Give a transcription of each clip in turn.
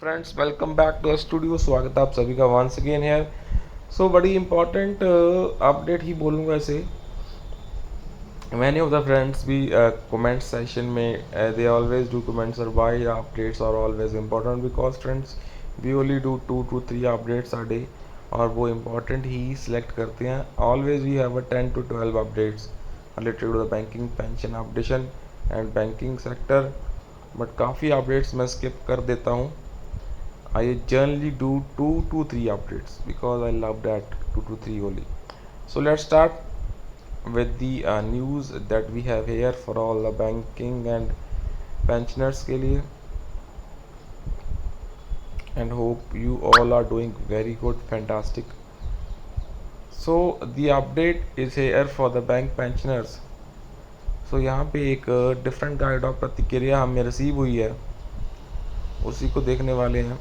Friends, welcome back to studio. स्वागत है आप सभी का वंस अगेन है। सो बड़ी इंपॉर्टेंट अपडेट ही बोलूँगा इसे। मैनी ऑफ द फ्रेंड्स भी कमेंट सेशन में दे ऑलवेज डू कमेंट्स और why updates are always important because friends we only do 2 to 3 updates are day और वो इम्पॉर्टेंट ही सिलेक्ट करते हैं। Always we have a 10 to 12 updates related to the banking, pension updation and banking sector, but काफ़ी updates मैं skip कर देता हूँ। I generally do 2 to 3 updates because I love that 2 to 3 only. So let's start with the news that we have here for all the banking and pensioners के लिए, and hope you all are doing very good, fantastic. So the update is here for the bank pensioners. So यहाँ पे एक different kind of प्रतिक्रिया हमें receive हुई है, उसी को देखने वाले हैं।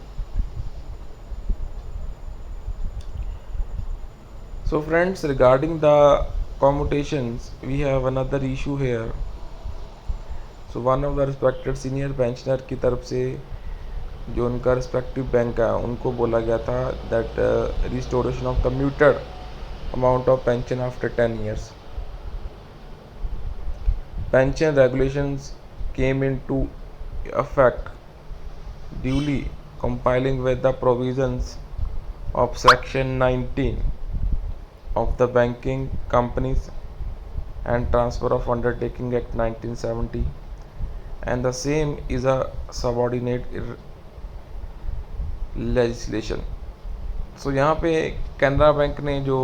So friends, regarding the commutations, we have another issue here. So one of the respected senior pensioner की तरफ से जो उनका respective बैंक है उनको बोला गया था that restoration of commuted amount of pension after 10 years. Pension regulations came into effect duly compiling with the provisions of section 19 of the Banking Companies and Transfer of Undertaking Act 1970, and the same is a subordinate legislation. So यहाँ पे Canara bank ने जो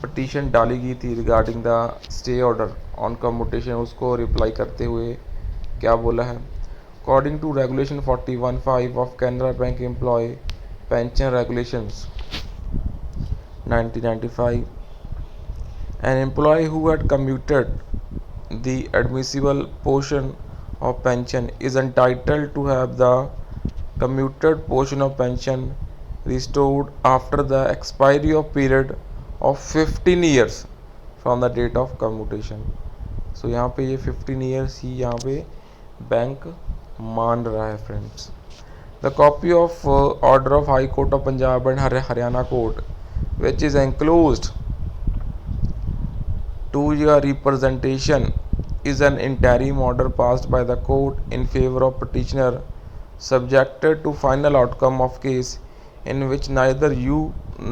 petition डाली गई थी regarding the stay order on commutation, उसको reply करते हुए क्या बोला है? According to regulation 41(5) of Canara bank employee pension regulations 1995, an employee who had commuted the admissible portion of pension is entitled to have the commuted portion of pension restored after the expiry of period of 15 years from the date of commutation. So यहाँ पे ये 15 years ही यहाँ पे bank मान रहा है friends. The copy of order of High Court of Punjab and Haryana Court, which is enclosed to your representation, is an interim order passed by the court in favor of petitioner, subjected to final outcome of case in which neither you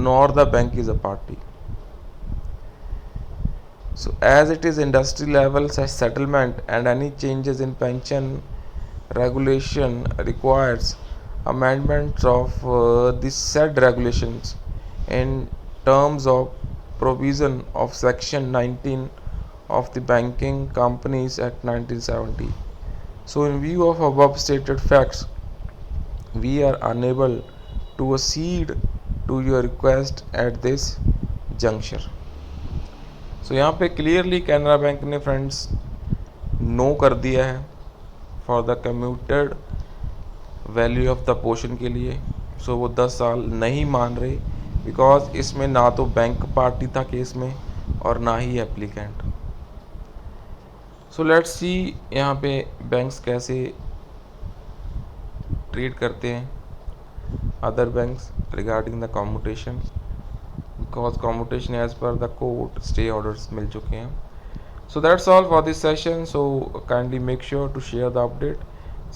nor the bank is a party. So as it is industry level settlement and any changes in pension regulation requires amendments of the said regulations in terms of provision of section 19 of the Banking Companies Act 1970. So in view of above stated facts, we are unable to accede to your request at this juncture. So यहाँ पे clearly Canara bank ने friends no कर दिया है for the commuted value of the portion के लिए. सो वो 10 साल नहीं मान रहे बिकॉज इसमें ना तो बैंक पार्टी था केस में और ना ही एप्लीकेंट. सो लेट्स सी यहाँ पे बैंक्स कैसे ट्रीट करते हैं other banks regarding the commutation, because commutation as per the court stay orders मिल चुके हैं. So that's all for this session. So kindly make sure to share the update,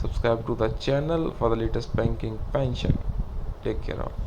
subscribe to the channel for the latest banking pension. Take care of.